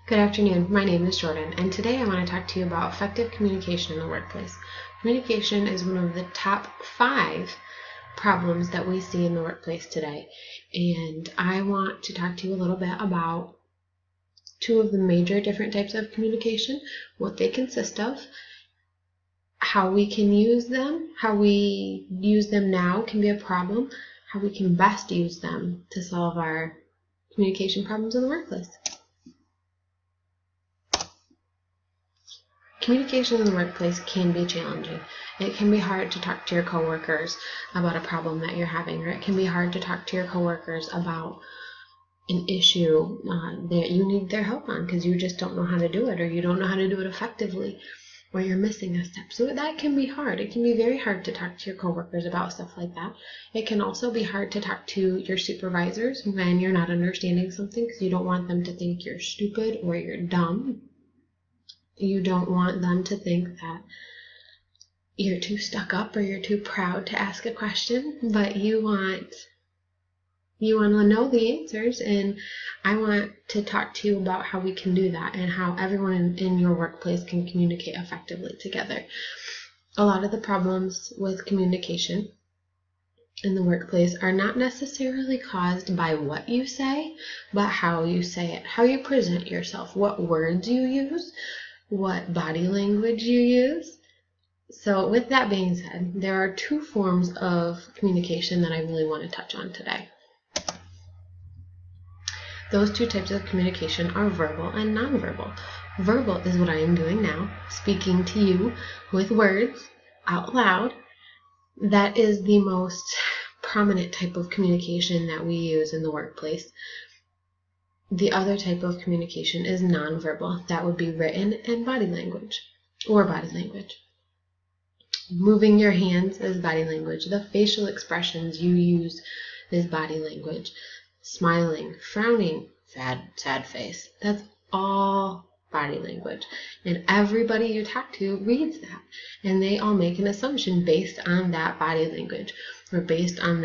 Good afternoon. My name is Jordan, and today I want to talk to you about effective communication in the workplace. Communication is one of the top 5 problems that we see in the workplace today, and I want to talk to you a little bit about 2 of the major different types of communication, what they consist of, how we can use them, how we use them now can be a problem, how we can best use them to solve our communication problems in the workplace. Communication in the workplace can be challenging. It can be hard to talk to your coworkers about a problem that you're having, or it can be hard to talk to your coworkers about an issue that you need their help on because you just don't know how to do it, or you don't know how to do it effectively, or you're missing a step. So that can be hard. It can be very hard to talk to your coworkers about stuff like that. It can also be hard to talk to your supervisors when you're not understanding something because you don't want them to think you're stupid or you're dumb. You don't want them to think that you're too stuck up or you're too proud to ask a question, but you want to know the answers, and I want to talk to you about how we can do that and how everyone in your workplace can communicate effectively together. A lot of the problems with communication in the workplace are not necessarily caused by what you say, but how you say it, how you present yourself, what words you use, what body language you use. So with that being said, there are 2 forms of communication that I really want to touch on today. Those 2 types of communication are verbal and nonverbal. Verbal is what I am doing now, speaking to you with words out loud. That is the most prominent type of communication that we use in the workplace. The other type of communication is nonverbal. That would be written and body language, or body language. Moving your hands is body language. The facial expressions you use is body language. Smiling, frowning, sad face. That's all body language. And everybody you talk to reads that. And they all make an assumption based on that body language, or based on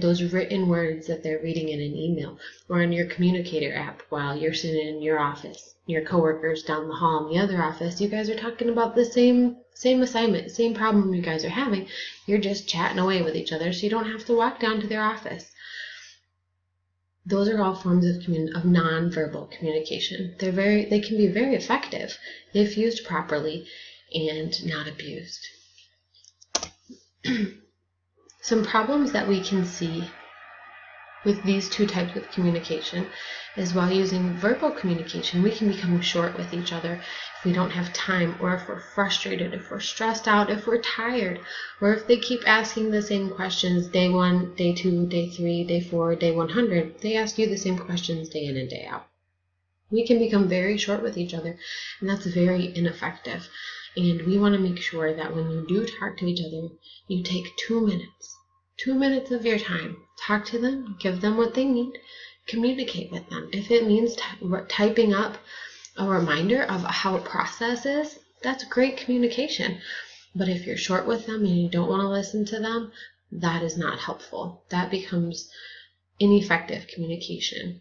those written words that they're reading in an email or in your communicator app while you're sitting in your office. Your coworkers down the hall in the other office, you guys are talking about the same assignment, same problem you guys are having. You're just chatting away with each other, so you don't have to walk down to their office. Those are all forms of nonverbal communication. They can be very effective if used properly and not abused. Some problems that we can see with these 2 types of communication is while using verbal communication, we can become short with each other if we don't have time, or if we're frustrated, if we're stressed out, if we're tired, or if they keep asking the same questions day 1, day 2, day 3, day 4, day 100. They ask you the same questions day in and day out. We can become very short with each other, and that's very ineffective. And we want to make sure that when you do talk to each other, you take 2 minutes. 2 minutes of your time. Talk to them, give them what they need, communicate with them. If it means typing up a reminder of how a process is, that's great communication. But if you're short with them and you don't want to listen to them, that is not helpful. That becomes ineffective communication.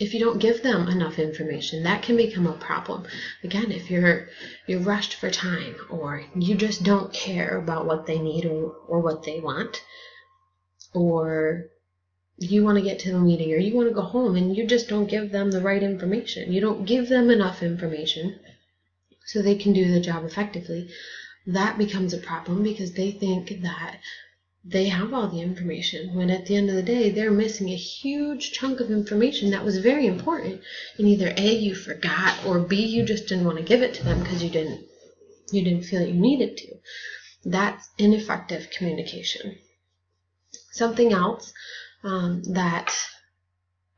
If you don't give them enough information, that can become a problem. Again, if you're rushed for time, or you just don't care about what they need or what they want, or you want to get to the meeting, or you want to go home and you just don't give them the right information. You don't give them enough information so they can do the job effectively. That becomes a problem because they think that they have all the information, when at the end of the day, they're missing a huge chunk of information that was very important. And either A, you forgot, or B, you just didn't want to give it to them because you didn't feel you needed to. That's ineffective communication. Something else that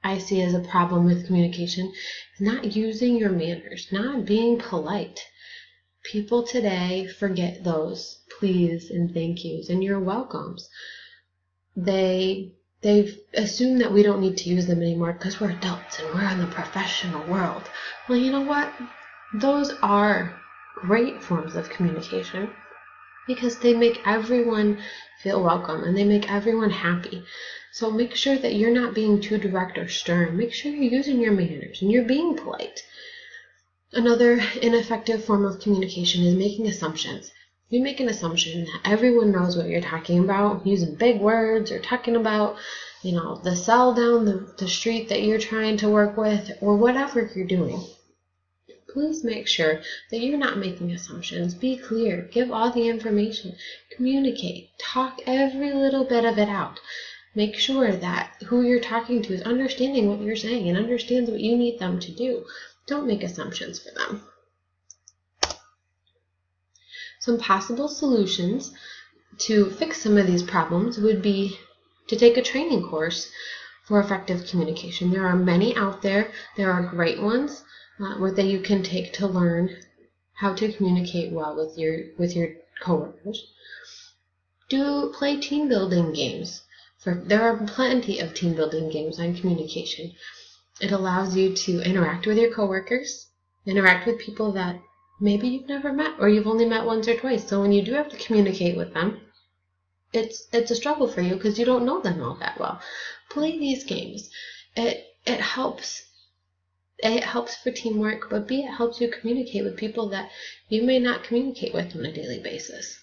I see as a problem with communication is not using your manners, not being polite. People today forget those please and thank yous and your welcomes. They've assumed that we don't need to use them anymore because we're adults and we're in the professional world. Well, you know what? Those are great forms of communication because they make everyone feel welcome and they make everyone happy. So make sure that you're not being too direct or stern. Make sure you're using your manners and you're being polite. Another ineffective form of communication is making assumptions. If you make an assumption that everyone knows what you're talking about, using big words or talking about, the cell down the street that you're trying to work with, or whatever you're doing, please make sure that you're not making assumptions. Be clear. Give all the information. Communicate. Talk every little bit of it out. Make sure that who you're talking to is understanding what you're saying and understands what you need them to do. Don't make assumptions for them. Some possible solutions to fix some of these problems would be to take a training course for effective communication. There are many out there. There are great ones that you can take to learn how to communicate well with your coworkers. Play team building games. There are plenty of team building games on communication. It allows you to interact with your coworkers, interact with people that maybe you've never met or you've only met once or twice. So when you do have to communicate with them, it's a struggle for you because you don't know them all that well. Play these games. It helps for teamwork, but B, it helps you communicate with people that you may not communicate with on a daily basis.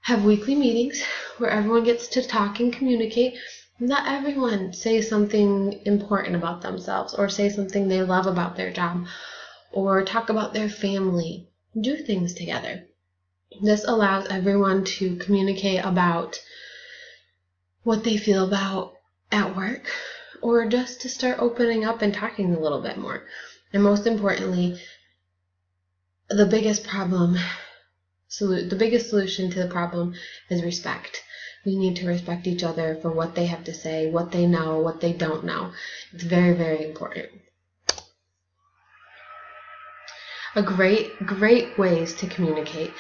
Have weekly meetings where everyone gets to talk and communicate. Not everyone say something important about themselves or say something they love about their job or talk about their family. Do things together. This allows everyone to communicate about what they feel about at work or just to start opening up and talking a little bit more. And most importantly, the biggest solution to the problem is respect. We need to respect each other for what they have to say, what they know, what they don't know. It's very, very important. A great ways to communicate.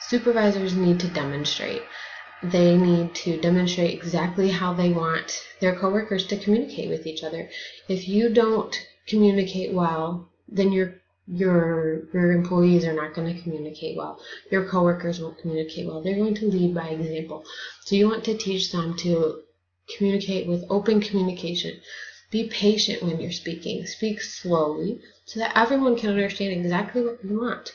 Supervisors need to demonstrate. They need to demonstrate exactly how they want their coworkers to communicate with each other. If you don't communicate well, then your employees are not going to communicate well. Your coworkers won't communicate well. They're going to lead by example. So you want to teach them to communicate with open communication. Be patient when you're speaking. Speak slowly so that everyone can understand exactly what you want.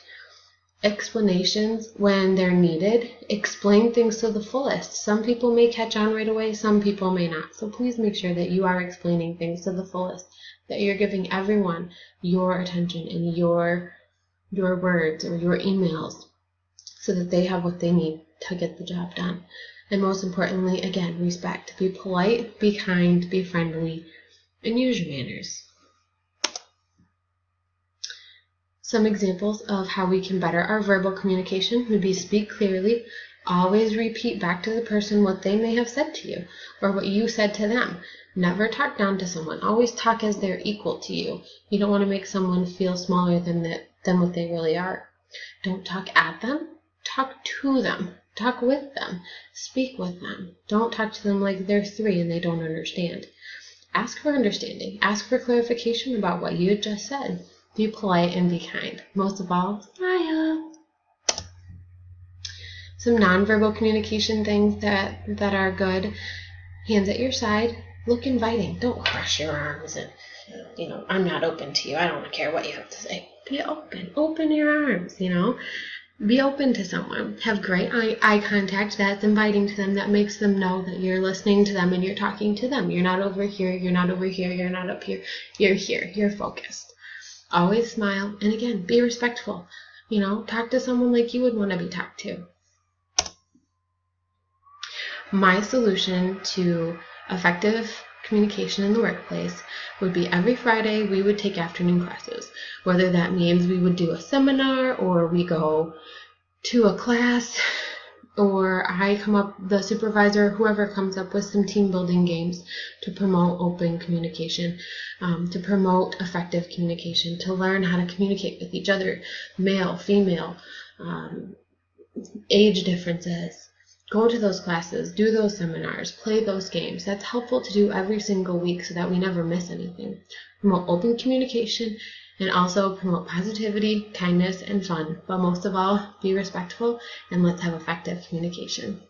Explanations when they're needed. Explain things to the fullest. Some people may catch on right away, some people may not. So please make sure that you are explaining things to the fullest, that you're giving everyone your attention and your words or your emails so that they have what they need to get the job done. And most importantly, again, respect. Be polite, be kind, be friendly, and use your manners. Some examples of how we can better our verbal communication would be speak clearly. Always repeat back to the person what they may have said to you or what you said to them. Never talk down to someone. Always talk as they're equal to you. You don't want to make someone feel smaller than what they really are. Don't talk at them. Talk to them. Talk with them. Speak with them. Don't talk to them like they're 3 and they don't understand. Ask for understanding. Ask for clarification about what you had just said. Be polite and be kind. Most of all, smile. Some nonverbal communication things that are good. Hands at your side. Look inviting. Don't cross your arms and, I'm not open to you. I don't care what you have to say. Be open. Open your arms, Be open to someone. Have great eye contact. That's inviting to them. That makes them know that you're listening to them and you're talking to them. You're not over here. You're not over here. You're not up here. You're here. You're focused. Always smile. And again, be respectful. Talk to someone like you would want to be talked to. My solution to effective communication in the workplace would be every Friday we would take afternoon classes. Whether that means we would do a seminar or we go to a class or the supervisor, whoever comes up with some team building games to promote open communication, to promote effective communication, to learn how to communicate with each other, male, female, age differences. Go to those classes, do those seminars, play those games. That's helpful to do every single week so that we never miss anything. Promote open communication and also promote positivity, kindness, and fun. But most of all, be respectful and let's have effective communication.